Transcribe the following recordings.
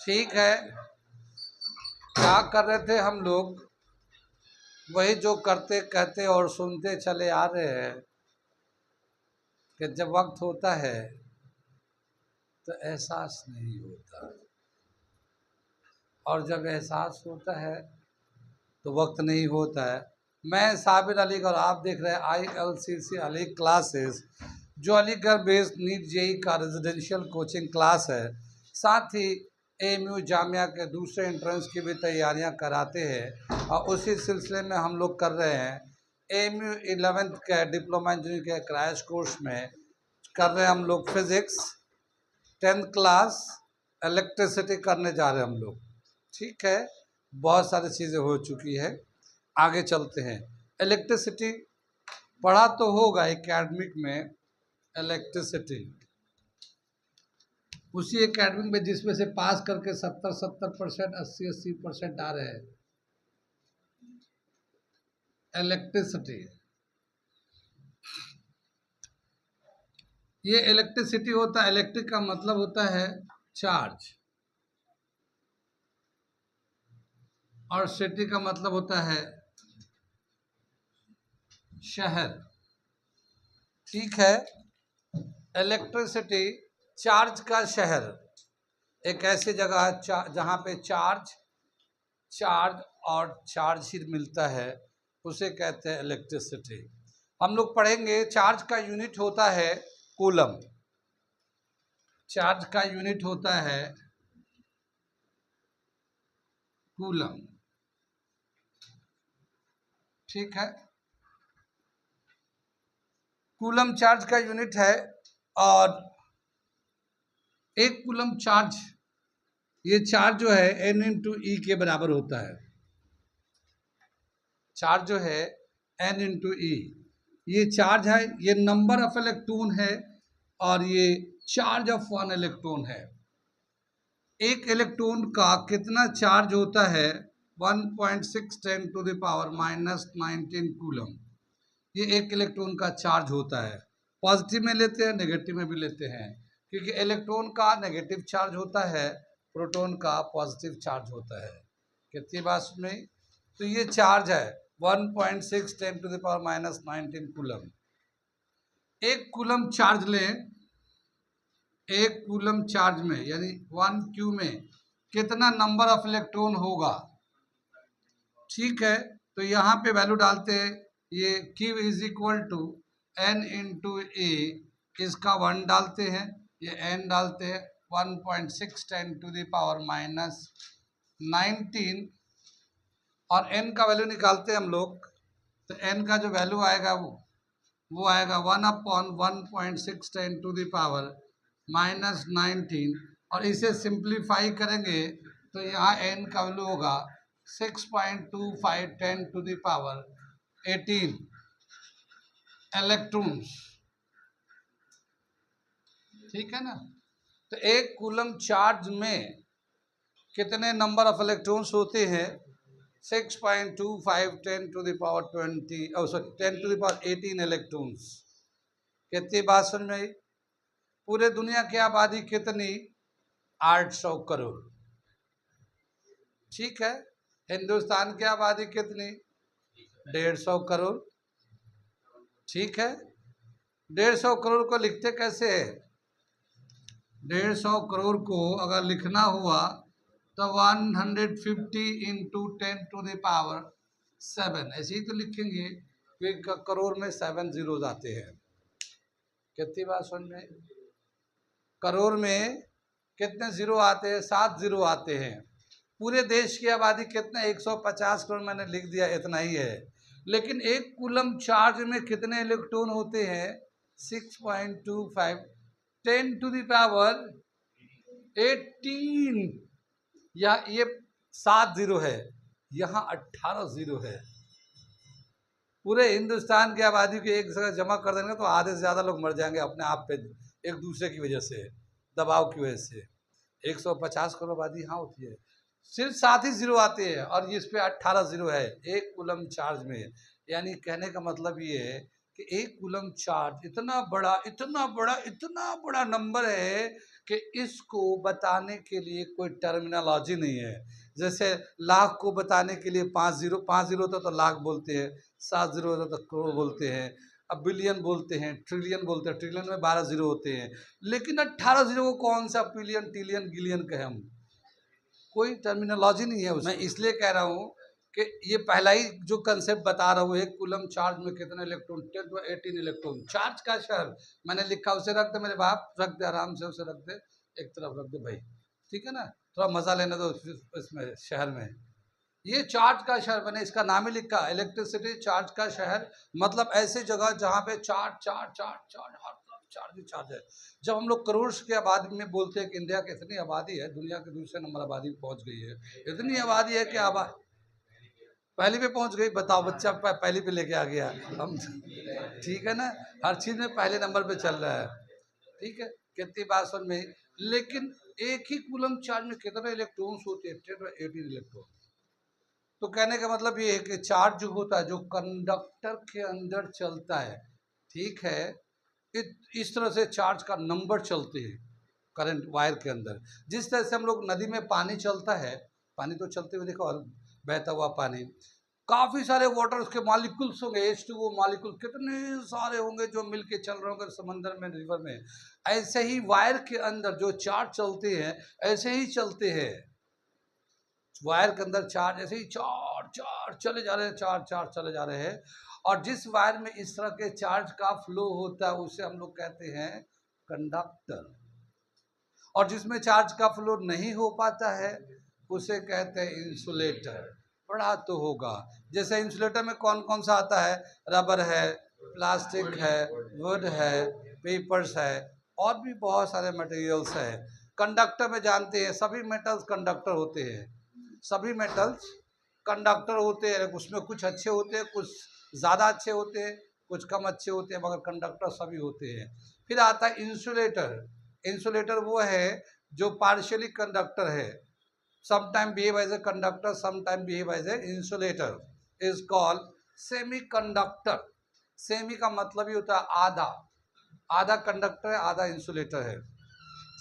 ठीक है, क्या कर रहे थे हम लोग? वही जो करते कहते और सुनते चले आ रहे हैं कि जब वक्त होता है तो एहसास नहीं होता, और जब एहसास होता है तो वक्त नहीं होता है। मैं साबिर अली और आप देख रहे हैं ILCC अली क्लासेस, जो अलीगढ़ बेस्ड नीट जेई का रेजिडेंशियल कोचिंग क्लास है। साथ ही AMU जामिया के दूसरे एंट्रेंस की भी तैयारियां कराते हैं, और उसी सिलसिले में हम लोग कर रहे हैं AMU 11th के डिप्लोमा इंजीनियरिंग के क्रैश कोर्स में कर रहे हैं हम लोग फिज़िक्स 10th क्लास इलेक्ट्रिसिटी करने जा रहे हैं हम लोग। ठीक है, बहुत सारी चीज़ें हो चुकी है, आगे चलते हैं। इलेक्ट्रिसिटी पढ़ा तो होगा एकेडमिक में, इलेक्ट्रिसिटी उसी एकेडमिक में जिसमें से पास करके 70% 80% आ रहे हैं। इलेक्ट्रिसिटी, ये इलेक्ट्रिसिटी होता है, इलेक्ट्रिक का मतलब होता है चार्ज, और सिटी का मतलब होता है शहर। ठीक है, इलेक्ट्रिसिटी चार्ज का शहर, एक ऐसी जगह है जहाँ पे चार्ज और चार्ज ही मिलता है, उसे कहते हैं इलेक्ट्रिसिटी। हम लोग पढ़ेंगे चार्ज का यूनिट होता है कूलम, चार्ज का यूनिट होता है कूलम। ठीक है, कूलम चार्ज का यूनिट है, और एक कूलम चार्ज, ये चार्ज जो है N × E के बराबर होता है। चार्ज जो है N × E, ये चार्ज है, ये नंबर ऑफ इलेक्ट्रॉन है, और ये चार्ज ऑफ 1 इलेक्ट्रॉन है। एक इलेक्ट्रॉन का कितना चार्ज होता है? 1.6 × 10⁻⁻19 कूलम। ये एक इलेक्ट्रॉन का चार्ज होता है। पॉजिटिव में लेते हैं, नेगेटिव में भी लेते हैं, क्योंकि इलेक्ट्रॉन का नेगेटिव चार्ज होता है, प्रोटॉन का पॉजिटिव चार्ज होता है। कितनी बात सुन? तो ये चार्ज है 1.6 × 10⁻⁻19 कूलम। एक कूलम चार्ज लें, एक कूलम चार्ज में यानी 1 Q में कितना नंबर ऑफ इलेक्ट्रॉन होगा? ठीक है, तो यहाँ पे वैल्यू डालते हैं, ये Q = N × A, इसका 1 डालते हैं, ये N डालते हैं, 1.6 × 10⁻⁻19, और N का वैल्यू निकालते हैं हम लोग, तो N का जो वैल्यू आएगा वो आएगा 1/1.6 10⁻⁻19, और इसे सिंप्लीफाई करेंगे तो यहाँ N का वैल्यू होगा 6.25 10⁻18 इलेक्ट्रॉन्स। ठीक है ना? तो एक कूलम चार्ज में कितने नंबर ऑफ इलेक्ट्रॉन्स होते हैं? 6.25 10⁻18 इलेक्ट्रॉन्स। कितनी बात समझ में आई? पूरे दुनिया की आबादी कितनी? 800 करोड़। ठीक है, हिंदुस्तान की आबादी कितनी? 150 करोड़। ठीक है, 150 करोड़ को लिखते कैसे है? 150 करोड़ को अगर लिखना हुआ तो 150 × 10⁻7, ऐसे ही तो लिखेंगे, क्योंकि करोड़ में 7 जीरो आते हैं। कितनी बात समझ में? करोड़ में कितने जीरो आते हैं? 7 जीरो आते हैं। पूरे देश की आबादी कितना? 150 करोड़, मैंने लिख दिया, इतना ही है। लेकिन एक कूलम चार्ज में कितने इलेक्ट्रॉन होते हैं? 6.25 10⁻18, या ये 7 जीरो है, यहाँ 18 जीरो है। पूरे हिंदुस्तान की आबादी को एक जगह जमा कर देंगे तो आधे से ज़्यादा लोग मर जाएंगे अपने आप पे, एक दूसरे की वजह से, दबाव की वजह से। 150 करोड़ आबादी यहाँ होती है, सिर्फ 7 ही जीरो आते हैं, और इस पे 18 जीरो है एक कूलम चार्ज में। यानी कहने का मतलब ये है कि एक कूलम चार्ज इतना बड़ा नंबर है कि इसको बताने के लिए कोई टर्मिनोलॉजी नहीं है। जैसे लाख को बताने के लिए 5 जीरो होता तो लाख बोलते हैं, 7 जीरो होता तो करोड़ बोलते हैं, अब बिलियन बोलते हैं, ट्रिलियन बोलते हैं, ट्रिलियन में 12 जीरो होते हैं, लेकिन 18 जीरो को कौन सा बिलियन टिलियन गिलियन कहे हम? कोई टर्मिनोलॉजी नहीं है उसमें। मैं इसलिए कह रहा हूँ कि ये पहला ही जो कंसेप्ट बता रहा हूँ, एक कूलम चार्ज में कितने इलेक्ट्रॉन, 10 to 18 इलेक्ट्रॉन। चार्ज का शहर मैंने लिखा, उसे रख दे मेरे बाप, रख दे आराम से, उसे रख दे एक तरफ, रख दे भाई, ठीक है ना, थोड़ा मजा लेने दो इसमें शहर में। ये चार्ज का शहर, मैंने इसका नाम ही लिखा, इलेक्ट्रिसिटी चार्ज का शहर, मतलब ऐसी जगह जहाँ पे चार्ज चार्ज चार्ज चार्ज हर तरफ चार्ज ही चार्ज है। जब हम लोग करोड़ की आबादी में बोलते हैं कि इंडिया की इतनी आबादी है, दुनिया के दूसरे नंबर आबादी पहुंच गई है, इतनी आबादी है कि पहली पे पहुंच गई, बताओ बच्चा पहली पे लेके आ गया हम, ठीक है ना, हर चीज में पहले नंबर पे चल रहा है, ठीक है, कितनी बात समझ में। लेकिन एक ही कूलम चार्ज में कितने इलेक्ट्रॉन्स होते हैं? 18 इलेक्ट्रॉन। तो कहने का मतलब ये है कि चार्ज जो होता है, जो कंडक्टर के अंदर चलता है, ठीक है, इस तरह से चार्ज का नंबर चलते हैं करंट वायर के अंदर। जिस तरह से हम लोग नदी में पानी चलता है, पानी तो चलते हुए देखो, बहता हुआ पानी, काफी सारे वाटर उसके मॉलिक्यूल्स होंगे, H2O मॉलिक्यूल कितने सारे होंगे जो मिलके चल रहे होंगे समंदर में, रिवर में। ऐसे ही वायर के अंदर जो चार्ज चलते हैं, ऐसे ही चलते हैं वायर के अंदर चार्ज, ऐसे ही चार्ज चार्ज चले जा रहे हैं, चार्ज चार्ज चले जा रहे हैं। और जिस वायर में इस तरह के चार्ज का फ्लो होता है उसे हम लोग कहते हैं कंडक्टर, और जिसमें चार्ज का फ्लो नहीं हो पाता है उसे कहते हैं इंसुलेटर। पढ़ा तो होगा। जैसे इंसुलेटर में कौन कौन सा आता है? रबर है, प्लास्टिक है, वुड है, पेपर्स है, और भी बहुत सारे मटेरियल्स है। कंडक्टर में जानते हैं सभी मेटल्स कंडक्टर होते हैं, सभी मेटल्स कंडक्टर होते हैं। उसमें कुछ अच्छे होते हैं, कुछ ज़्यादा अच्छे होते हैं, कुछ कम अच्छे होते हैं, मगर कंडक्टर सभी होते हैं। फिर आता है इंसुलेटर। इंसुलेटर वो है जो पार्शियली कंडक्टर है, sometime behave as a conductor, sometime behave as a insulator, is called semi conductor. Semi का मतलब ही होता है आधा, आधा कंडक्टर है आधा इंसुलेटर है,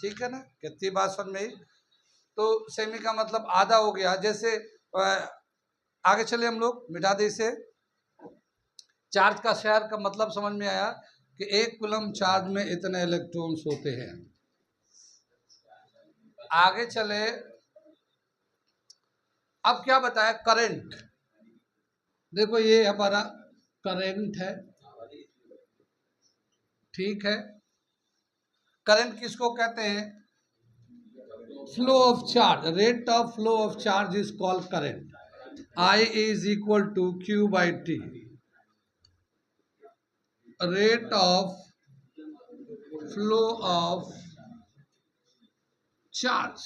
ठीक है ना, कितनी बात समझ में आई? तो सेमी का मतलब आधा हो गया। जैसे आगे चले हम लोग, मिटा दे इसे। चार्ज का शेयर का मतलब समझ में आया कि एक कूलम चार्ज में इतने इलेक्ट्रॉन्स होते हैं। आगे चले, अब क्या बताया? करंट। देखो ये हमारा करंट है, ठीक है। करंट किसको कहते हैं? Flow of charge, rate of flow of charge is called current. I is equal to Q by T. Rate of flow of charge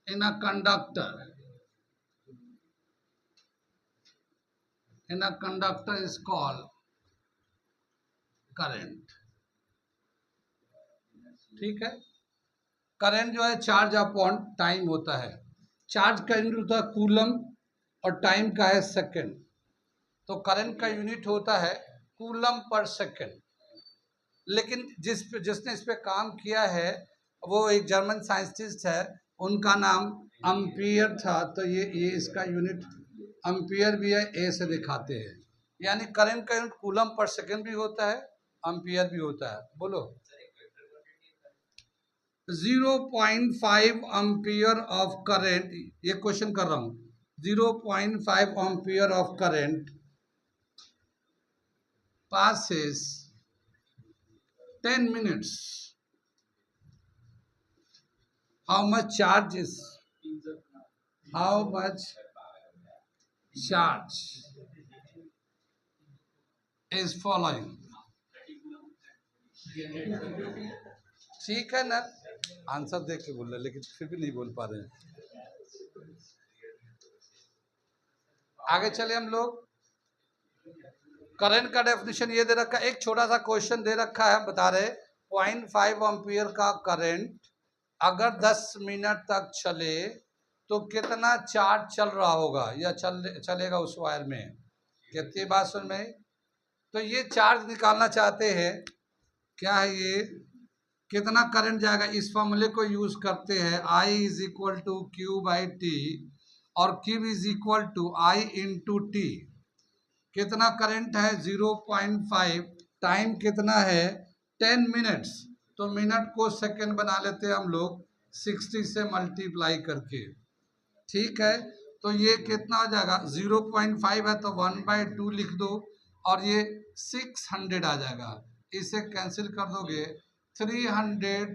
in a conductor. In a conductor is called current. ठीक है। Current जो है charge upon time होता है। Charge का unit होता है coulomb और टाइम का है सेकंड। तो करंट का यूनिट होता है कूलम पर सेकंड। लेकिन जिसने इस पे काम किया है वो एक जर्मन साइंटिस्ट है, उनका नाम एम्पियर था। तो ये इसका यूनिट एम्पियर भी है, ए से दिखाते हैं। यानी करंट का यूनिट कूलम पर सेकंड भी होता है, एम्पियर भी होता है। बोलो 0.5 एम्पियर ऑफ करंट, ये क्वेश्चन कर रहा हूं। 0.5 ampere of current passes 10 minutes. How much charge is? How much charge is following? ठीक है ना, आंसर देख के बोल रहे, लेकिन फिर भी नहीं बोल पा रहे हैं। आगे चले हम लोग। करंट का डेफिनेशन ये दे रखा है, एक छोटा सा क्वेश्चन दे रखा है, बता रहे 0.5 एम्पियर का करंट अगर 10 मिनट तक चले तो कितना चार्ज चल रहा होगा या चलेगा उस वायर में। कितनी बात सुन में? तो ये चार्ज निकालना चाहते हैं क्या है ये, कितना करंट जाएगा, इस फॉर्मूले को यूज करते हैं, I is equal to Q by T, और Q is equal to I into T. कितना करंट है 0.5, टाइम कितना है 10 मिनट्स, तो मिनट को सेकंड बना लेते हैं हम लोग 60 से मल्टीप्लाई करके। ठीक है, तो ये कितना हो जाएगा, 0.5 है तो 1/2 लिख दो, और ये 600 आ जाएगा, इसे कैंसिल कर दोगे, 300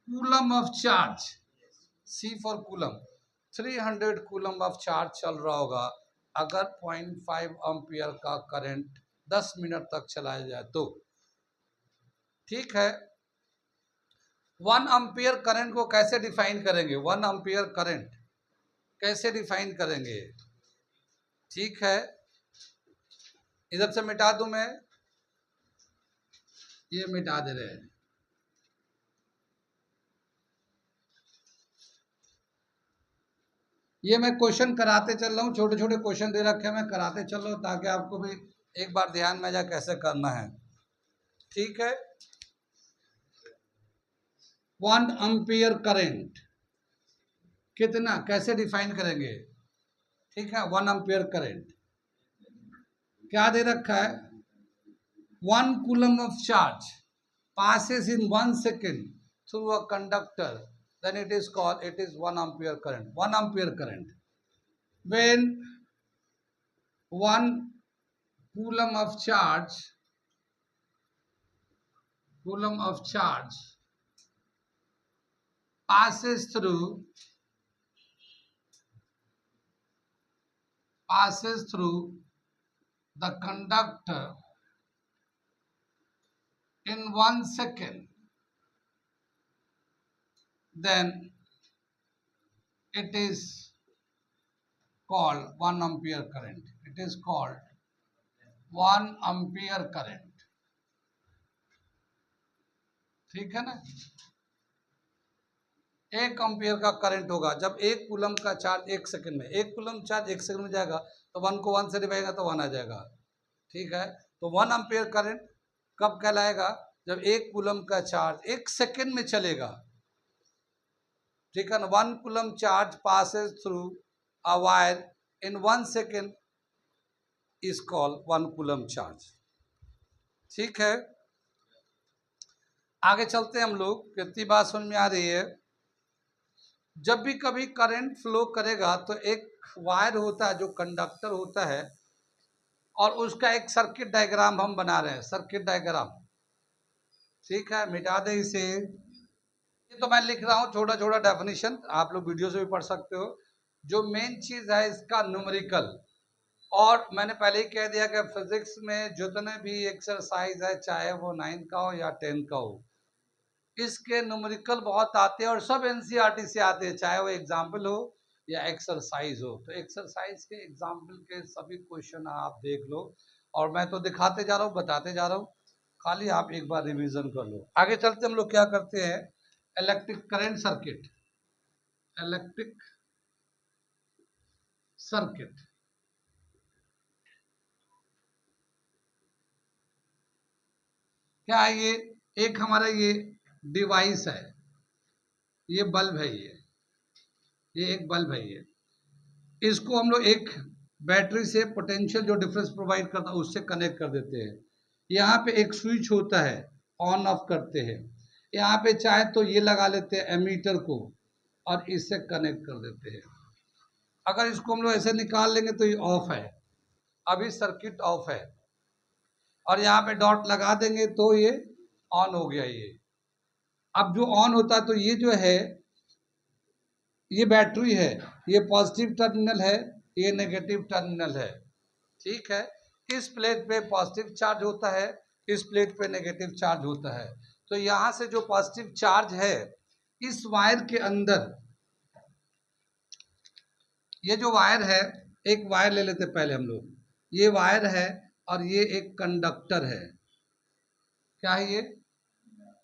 coulomb of charge, C for coulomb, 300 coulomb of charge चल रहा होगा अगर 0.5 एम्पियर का करंट 10 मिनट तक चलाया जाए तो। ठीक है, 1 एम्पियर करंट को कैसे डिफाइन करेंगे, 1 एम्पियर करंट कैसे डिफाइन करेंगे। ठीक है, इधर से मिटा दूं मैं, ये मिटा दे रहे हैं। ये मैं क्वेश्चन कराते चल रहा हूँ, छोटे छोटे क्वेश्चन दे रखे हैं, मैं कराते चल रहा हूँ ताकि आपको भी एक बार ध्यान में जाए कैसे करना है। ठीक है, 1 एम्पियर करंट कितना, कैसे डिफाइन करेंगे। ठीक है, 1 एम्पियर करंट क्या दे रखा है, 1 coulomb of charge passes in 1 second through a conductor, then it is 1 ampere current. 1 ampere current, when 1 coulomb of charge passes through the conductor in 1 second, then it is called 1 ampere current. It is called 1 ampere current. ठीक है ना, 1 ampere का current होगा जब 1 coulomb का charge 1 second में, 1 coulomb charge 1 second में जाएगा तो 1 को 1 से डिवाइड तो 1 आ जाएगा। ठीक है, तो 1 एम्पियर करंट कब कहलाएगा, जब 1 कूलम का चार्ज 1 सेकंड में चलेगा। ठीक है ना, 1 coulomb charge passes through a wire in 1 second is called 1 coulomb charge. ठीक है, आगे चलते हैं हम लोग, कितनी बात समझ में आ रही है। जब भी कभी करंट फ्लो करेगा तो एक वायर होता है जो कंडक्टर होता है, और उसका एक सर्किट डायग्राम हम बना रहे हैं, सर्किट डायग्राम। ठीक है, मिटा दे इसे, ये तो मैं लिख रहा हूँ छोटा छोटा डेफिनेशन, आप लोग वीडियो से भी पढ़ सकते हो। जो मेन चीज है इसका न्यूमेरिकल, और मैंने पहले ही कह दिया कि फिजिक्स में जितने भी एक्सरसाइज है, चाहे वो 9 का हो या 10 का हो, इसके न्यूमेरिकल बहुत आते हैं, और सब एनसीईआरटी से आते हैं, चाहे वो एग्जाम्पल हो या एक्सरसाइज हो। तो एक्सरसाइज के एग्जाम्पल के सभी क्वेश्चन आप देख लो, और मैं तो दिखाते जा रहा हूँ, बताते जा रहा हूँ, खाली आप एक बार रिवीजन कर लो। आगे चलते हम लोग क्या करते हैं, electric current circuit, electric circuit. क्या है ये, एक हमारा ये डिवाइस है, ये बल्ब है, ये एक बल्ब है, ये इसको हम लोग एक बैटरी से पोटेंशियल जो डिफरेंस प्रोवाइड करता है उससे कनेक्ट कर देते हैं। यहाँ पे एक स्विच होता है, ऑन ऑफ करते हैं। यहाँ पे चाहे तो ये लगा लेते हैं एमीटर को, और इससे कनेक्ट कर देते हैं। अगर इसको हम लोग ऐसे निकाल लेंगे तो ये ऑफ है, अभी सर्किट ऑफ है, और यहाँ पे डॉट लगा देंगे तो ये ऑन हो गया। ये अब जो ऑन होता है तो ये जो है ये बैटरी है, ये पॉजिटिव टर्मिनल है, ये नेगेटिव टर्मिनल है। ठीक है, इस प्लेट पे पॉजिटिव चार्ज होता है, इस प्लेट पे नेगेटिव चार्ज होता है। तो यहाँ से जो पॉजिटिव चार्ज है इस वायर के अंदर, ये जो वायर है, एक वायर ले लेते पहले हम लोग, ये वायर है और ये एक कंडक्टर है। क्या है ये,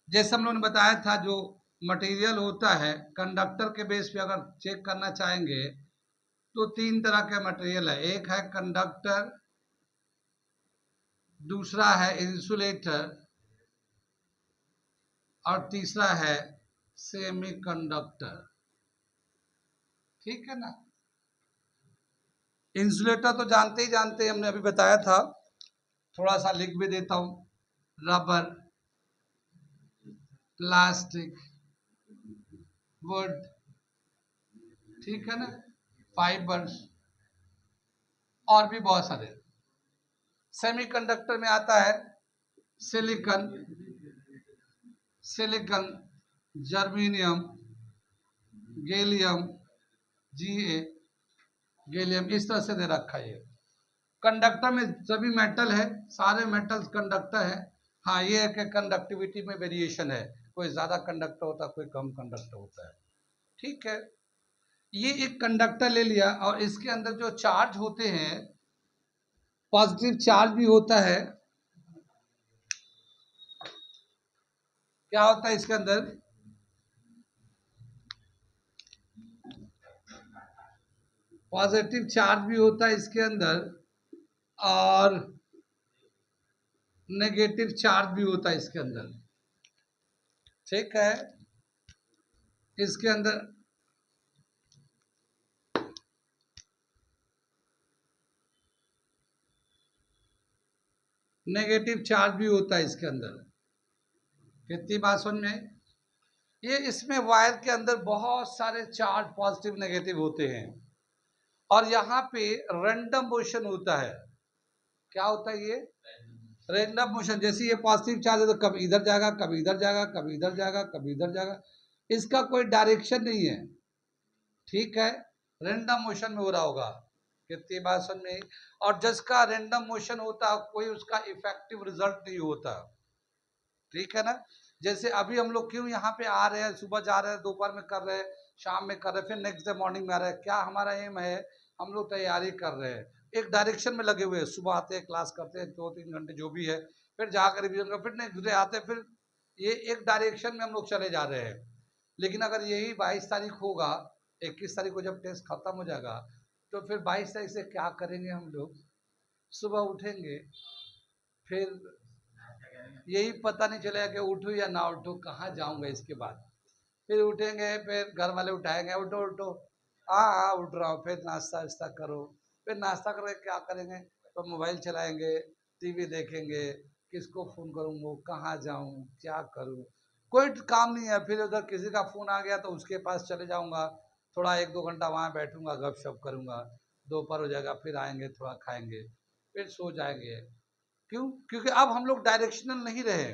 जैसे हम लोगों ने बताया था, जो मटेरियल होता है कंडक्टर के बेस पे अगर चेक करना चाहेंगे तो 3 तरह का मटेरियल है, एक है कंडक्टर, दूसरा है इंसुलेटर, और तीसरा है सेमीकंडक्टर। ठीक है ना। इंसुलेटर तो जानते ही जानते हैं, हमने अभी बताया था, थोड़ा सा लिख भी देता हूं। रबर, प्लास्टिक, वुड, ठीक है ना, फाइबर्स, और भी बहुत सारे। सेमीकंडक्टर में आता है silicon, silicon, germanium, gallium, Ga, gallium, इस तरह से दे रखा है। ये कंडक्टर में सभी मेटल है, सारे मेटल्स कंडक्टर है। हाँ, ये है कि कंडक्टिविटी में वेरिएशन है, कोई ज्यादा कंडक्टर होता है, कोई कम कंडक्टर होता है। ठीक है, ये एक कंडक्टर ले लिया, और इसके अंदर जो चार्ज होते हैं, पॉजिटिव चार्ज भी होता है। क्या होता है इसके अंदर? पॉजिटिव चार्ज भी होता है इसके अंदर, और नेगेटिव चार्ज भी होता है इसके अंदर। ठीक है, इसके अंदर नेगेटिव चार्ज भी होता है इसके अंदर। कितनी बात समझ में? ये इसमें वायर के अंदर बहुत सारे चार्ज पॉजिटिव नेगेटिव होते हैं, और यहाँ पे रैंडम मोशन होता है। क्या होता है ये? Random motion. जैसे ये पॉजिटिव चार्ज है तो कभी इधर जाएगा, कभी इधर जाएगा, कभी इधर जाएगा, कभी इधर जाएगा, इसका कोई डायरेक्शन नहीं है। ठीक है, रैंडम मोशन में हो रहा होगा। कितनी बात समझ में? और जिसका रैंडम मोशन होता है, कोई उसका इफेक्टिव रिजल्ट नहीं होता। ठीक है ना। जैसे अभी हम लोग क्यों यहाँ पे आ रहे हैं, सुबह जा रहे हैं, दोपहर में कर रहे हैं, शाम में कर रहे हैं, फिर नेक्स्ट डे मॉर्निंग में आ रहे हैं, क्या हमारा एम है? हम लोग तैयारी कर रहे हैं, एक डायरेक्शन में लगे हुए हैं। सुबह आते हैं, क्लास करते हैं 2-3 घंटे जो भी है, फिर जाकर रिविजन कर, फिर नेक्स्ट डे आते हैं, फिर ये एक डायरेक्शन में हम लोग चले जा रहे हैं। लेकिन अगर यही 22 तारीख होगा, 21 तारीख को जब टेस्ट खत्म हो जाएगा, तो फिर 22 तारीख से क्या करेंगे हम लोग? सुबह उठेंगे, फिर यही पता नहीं चलेगा कि उठूं या ना उठूं, कहाँ जाऊंगा इसके बाद। फिर उठेंगे, फिर घर वाले उठाएंगे, उठो उठो, हाँ हाँ उठ रहा हूँ, फिर नाश्ता वास्ता करो। फिर नाश्ता करके क्या करेंगे? तो मोबाइल चलाएंगे, टीवी देखेंगे, किसको फ़ोन करूँ, कहाँ जाऊँ, क्या करूँ, कोई काम नहीं है। फिर उधर किसी का फ़ोन आ गया तो उसके पास चले जाऊँगा, थोड़ा 1-2 घंटा वहाँ बैठूंगा, गपशप करूँगा, दोपहर हो जाएगा, फिर आएंगे, थोड़ा खाएंगे, फिर सो जाएंगे। क्यों? क्योंकि अब हम लोग डायरेक्शनल नहीं रहे।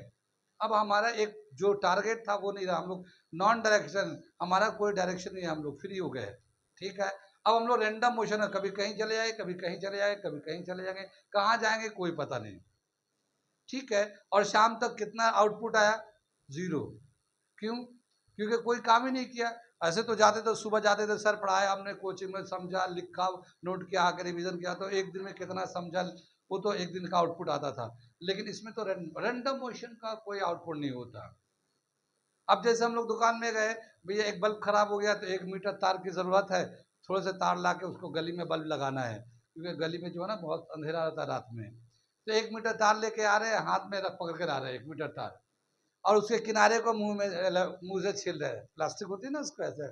अब हमारा एक जो टारगेट था वो नहीं रहा, हम लोग नॉन डायरेक्शन, हमारा कोई डायरेक्शन नहीं है, हम लोग फ्री हो गए। ठीक है, अब हम लोग रैंडम मोशन है, कभी कहीं चले जाए, कभी कहीं चले जाए, कभी कहीं चले जाएंगे, कहाँ जाएंगे कोई पता नहीं। ठीक है, और शाम तक कितना आउटपुट आया? जीरो। क्यों? क्योंकि कोई काम ही नहीं किया। ऐसे तो जाते तो सुबह जाते थे, सर पढ़ाया हमने, कोचिंग में समझा, लिखा, नोट किया, आके रिवीजन किया, तो एक दिन में कितना समझा, वो तो एक दिन का आउटपुट आता था। लेकिन इसमें तो रैंडम मोशन का कोई आउटपुट नहीं होता। अब जैसे हम लोग दुकान में गए, भैया एक बल्ब खराब हो गया, तो 1 मीटर तार की जरूरत है, थोड़े से तार ला के उसको गली में बल्ब लगाना है, क्योंकि गली में जो है ना बहुत अंधेरा रहता है रात में। तो 1 मीटर तार लेके आ रहे हैं, हाथ में रख पकड़ कर आ रहे हैं 1 मीटर तार, और उसके किनारे को मुंह से छील रहे हैं, प्लास्टिक होती है ना, उसको ऐसे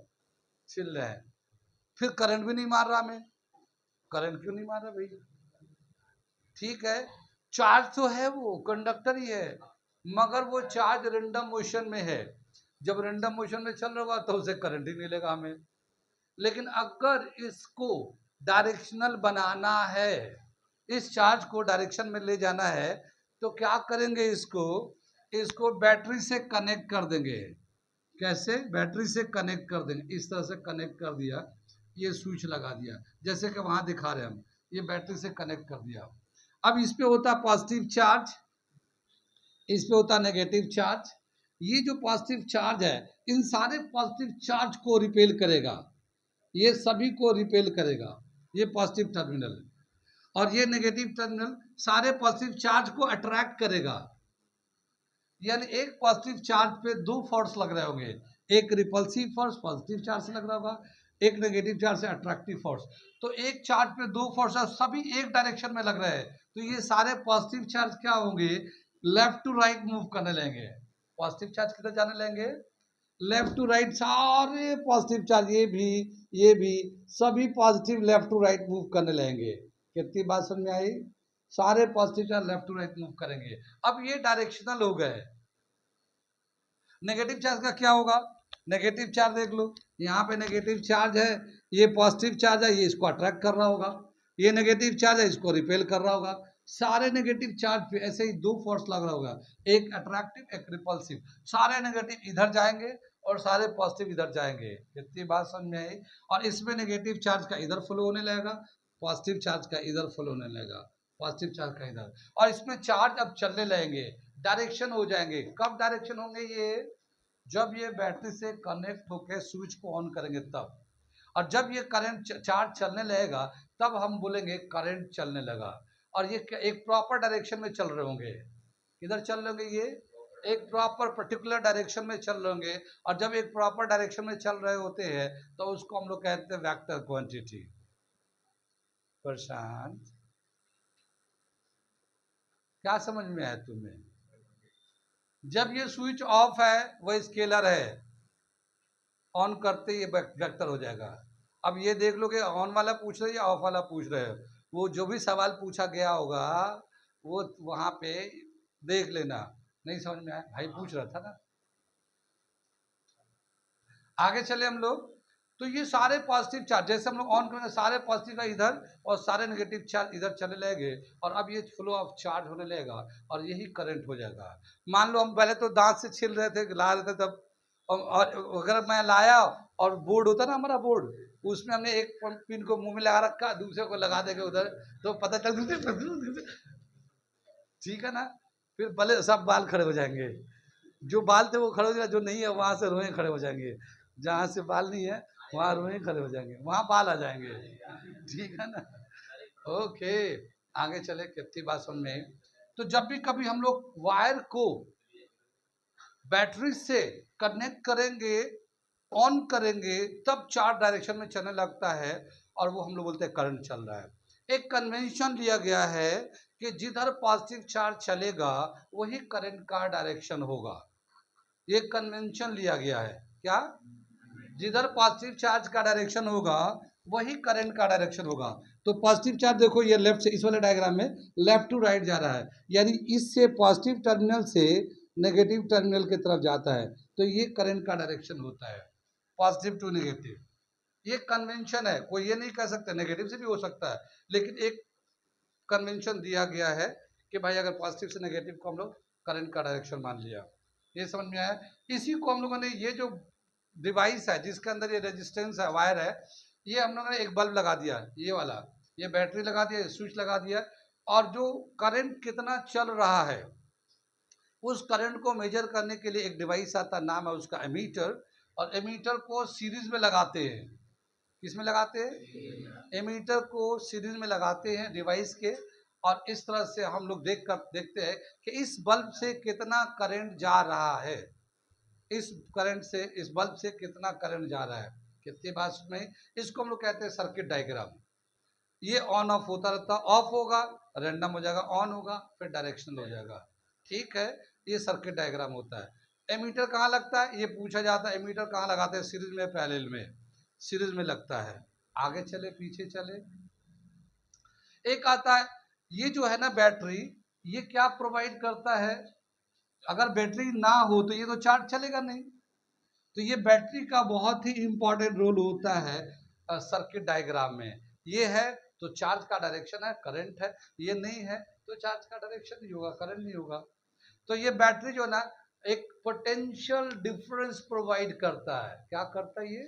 छील रहे हैं। फिर करंट भी नहीं मार रहा, हमें करंट क्यों नहीं मार रहा भैया? ठीक है, चार्ज तो है, वो कंडक्टर ही है, मगर वो चार्ज रेंडम मोशन में है। जब रेंडम मोशन में चल रहा होगा तो उसे करंट ही मिलेगा हमें। लेकिन अगर इसको डायरेक्शनल बनाना है, इस चार्ज को डायरेक्शन में ले जाना है, तो क्या करेंगे? इसको इसको बैटरी से कनेक्ट कर देंगे। कैसे? बैटरी से कनेक्ट कर देंगे, इस तरह से कनेक्ट कर दिया, ये स्विच लगा दिया, जैसे कि वहां दिखा रहे हैं हम, ये बैटरी से कनेक्ट कर दिया। अब इस पे होता है पॉजिटिव चार्ज, इस पे होता है नेगेटिव चार्ज। ये जो पॉजिटिव चार्ज है, इन सारे पॉजिटिव चार्ज को रिपेल करेगा, ये सभी को रिपेल करेगा, ये पॉजिटिव टर्मिनल। और ये नेगेटिव टर्मिनल सारे पॉजिटिव चार्ज को अट्रैक्ट करेगा। यानी एक पॉजिटिव चार्ज पे 2 फोर्स लग रहे होंगे, एक रिपल्सिव फोर्स पॉजिटिव चार्ज से लग रहा होगा, एक नेगेटिव चार्ज से अट्रैक्टिव फोर्स। तो एक चार्ज पे 2 फोर्स है, सभी एक डायरेक्शन में लग रहे हैं, तो ये सारे पॉजिटिव चार्ज क्या होंगे? लेफ्ट टू राइट मूव करने लगेंगे। पॉजिटिव चार्ज किधर जाने लेंगे, लेफ्ट टू राइट, सारे पॉजिटिव चार्ज, ये भी सभी positive left to right move करने लगेंगे। कितनी बात समझ में आई, सारे positive charge left to right move करेंगे। अब ये डायरेक्शनल हो गए। नेगेटिव चार्ज का क्या होगा, नेगेटिव चार्ज देख लो, यहाँ पे नेगेटिव चार्ज है, ये पॉजिटिव चार्ज है, ये इसको अट्रैक्ट कर रहा होगा, ये नेगेटिव चार्ज है, इसको रिपेल कर रहा होगा। सारे नेगेटिव चार्ज पे ऐसे ही दो फोर्स लग रहा होगा, एक अट्रैक्टिव एक रिपल्सिव। सारे नेगेटिव इधर जाएंगे और सारे पॉजिटिव इधर जाएंगे। कितनी बात समझ में आई। और इसमें नेगेटिव चार्ज का इधर फ्लो होने लगेगा, पॉजिटिव चार्ज का इधर फ्लो होने लगेगा, पॉजिटिव चार्ज का इधर। और इसमें चार्ज अब चलने लगेंगे, डायरेक्शन हो जाएंगे। कब डायरेक्शन होंगे ये, जब ये बैटरी से कनेक्ट होकर स्विच को ऑन करेंगे तब। और जब ये करंट चार्ज चलने लगेगा तब हम बोलेंगे करंट चलने लगा। और ये एक प्रॉपर डायरेक्शन में चल रहे होंगे। किधर चल रहे होंगे, ये एक प्रॉपर पर्टिकुलर डायरेक्शन में चल रहे होंगे। और जब एक प्रॉपर डायरेक्शन में चल रहे होते हैं तो उसको हम लोग कहते हैं वेक्टर क्वांटिटी। प्रशांत, क्या समझ में आया तुम्हें, जब ये स्विच ऑफ है वो स्केलर है, ऑन करते ही ये वेक्टर हो जाएगा। अब ये देख लो कि ऑन वाला पूछ रहे हो या ऑफ वाला पूछ रहे हो, वो जो भी सवाल पूछा गया होगा वो वहां पे देख लेना। नहीं समझ में आया, भाई पूछ रहा था ना। आगे चले हम लोग, तो ये सारे पॉजिटिव चार्ज जैसे हम लोग ऑन करेंगे, सारे पॉजिटिव का इधर और सारे नेगेटिव चार्ज इधर चले लगेंगे। और अब ये फ्लो ऑफ चार्ज होने लगेगा और यही करंट हो जाएगा। मान लो हम पहले तो दांत से छील रहे थे, ला रहे थे तब, और अगर मैं लाया और बोर्ड होता ना हमारा बोर्ड, उसमें हमने एक पिन को मुंह में लगा रखा, दूसरे को लगा देंगे उधर, तो पता चल ठीक है ना। फिर भले सब बाल खड़े हो जाएंगे, जो बाल थे वो खड़े हो जाएंगे, जो नहीं है वहां से रोए खड़े हो जाएंगे, जहां से बाल नहीं है वहां रोए खड़े हो जाएंगे, वहां बाल आ जाएंगे। ठीक है ना। ओके, आगे चले, कितनी बात समझ में। तो जब भी कभी हम लोग वायर को बैटरी से कनेक्ट करेंगे, ऑन करेंगे, तब चार डायरेक्शन में चलने लगता है और वो हम लोग बोलते हैं करंट चल रहा है। एक कन्वेंशन लिया गया है कि जिधर पॉजिटिव चार्ज चलेगा वही करंट का डायरेक्शन होगा। ये कन्वेंशन लिया गया है, क्या, जिधर पॉजिटिव चार्ज का डायरेक्शन होगा वही करंट का डायरेक्शन होगा। तो पॉजिटिव चार्ज देखो ये लेफ्ट से, इस वाले डायग्राम में लेफ्ट टू राइट जा रहा है, यानी इससे पॉजिटिव टर्मिनल से नेगेटिव टर्मिनल की तरफ जाता है, तो ये करंट का डायरेक्शन होता है, पॉजिटिव टू नेगेटिव। ये कन्वेंशन है, कोई ये नहीं कह सकता, नेगेटिव से भी हो सकता है, लेकिन एक कन्वेंशन दिया गया है कि भाई अगर पॉजिटिव से नेगेटिव को हम लोग करंट का डायरेक्शन मान लिया। ये समझ में आया। इसी को हम लोगों ने, ये जो डिवाइस है जिसके अंदर ये रेजिस्टेंस है, वायर है, ये हम लोगों ने एक बल्ब लगा दिया, ये वाला, ये बैटरी लगा दिया, स्विच लगा दिया, और जो करंट कितना चल रहा है उस करंट को मेजर करने के लिए एक डिवाइस आता है, नाम है उसका एमीटर। और एमीटर को सीरीज में लगाते हैं, किसमें लगाते हैं, एमीटर को सीरीज में लगाते हैं डिवाइस के। और इस तरह से हम लोग देखते हैं कि इस बल्ब से कितना करंट जा रहा है, इस करंट से, इस बल्ब से कितना करंट जा रहा है। कितनी बात में, इसको हम लोग कहते हैं सर्किट डायग्राम। ये ऑन ऑफ होता रहता, ऑफ होगा रैंडम हो जाएगा, ऑन होगा फिर डायरेक्शनल हो जाएगा। ठीक है, ये सर्किट डायग्राम होता है। एमीटर कहाँ लगता है ये पूछा जाता है, एमीटर कहाँ लगाते हैं, सीरीज में पैरेलल में, सीरीज में लगता है। आगे चले, पीछे चले, एक आता है, ये जो है ना बैटरी, ये क्या प्रोवाइड करता है, अगर बैटरी ना हो तो ये तो चार्ज चलेगा नहीं। तो ये बैटरी का बहुत ही इंपॉर्टेंट रोल होता है सर्किट डायग्राम में। ये है तो चार्ज का डायरेक्शन है, करंट है, ये नहीं है तो चार्ज का डायरेक्शन नहीं होगा, करंट नहीं होगा। तो ये बैटरी जो ना एक पोटेंशियल डिफरेंस प्रोवाइड करता है, क्या करता है ये,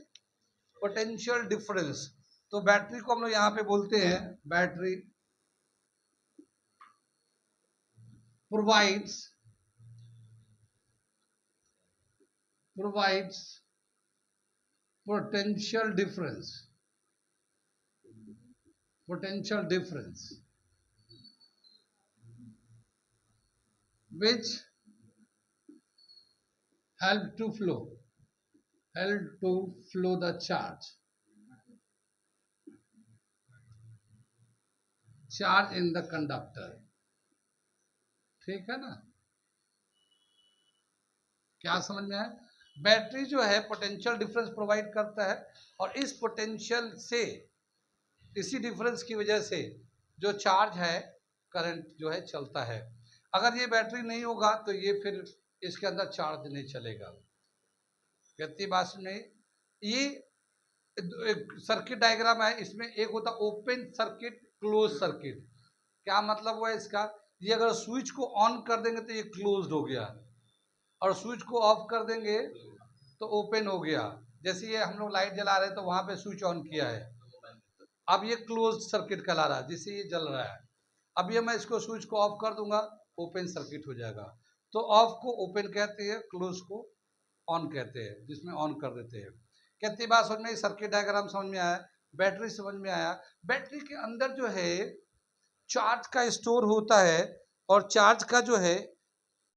पोटेंशियल डिफरेंस। तो बैटरी को हम लोग यहाँ पे बोलते हैं, battery provides potential difference, potential difference which help to flow the charge in the conductor। ठीक है ना। क्या समझ में आया? बैटरी जो है पोटेंशियल डिफरेंस प्रोवाइड करता है, और इस पोटेंशियल से, इसी डिफरेंस की वजह से जो चार्ज है, करंट जो है चलता है। अगर ये बैटरी नहीं होगा तो ये फिर इसके अंदर चार्ज नहीं चलेगा। कितनी बात में ये एक सर्किट डायग्राम है, इसमें एक होता ओपन सर्किट, क्लोज सर्किट। क्या मतलब हुआ इसका? ये अगर स्विच को ऑन कर देंगे तो ये क्लोज्ड हो गया, और स्विच को ऑफ कर देंगे तो ओपन हो गया। जैसे ये हम लोग लाइट जला रहे हैं तो वहां पे स्विच ऑन किया है, अब ये क्लोज सर्किट कहला रहा है, जिससे ये जल रहा है। अब ये मैं इसको स्विच को ऑफ कर दूंगा, ओपन सर्किट हो जाएगा। तो ऑफ को ओपन कहते हैं, क्लोज को ऑन कहते हैं, जिसमें ऑन कर देते हैं। कितनी बात समझ में? सर्किट डायग्राम समझ में आया, बैटरी समझ में आया। बैटरी के अंदर जो है चार्ज का स्टोर होता है, और चार्ज का जो है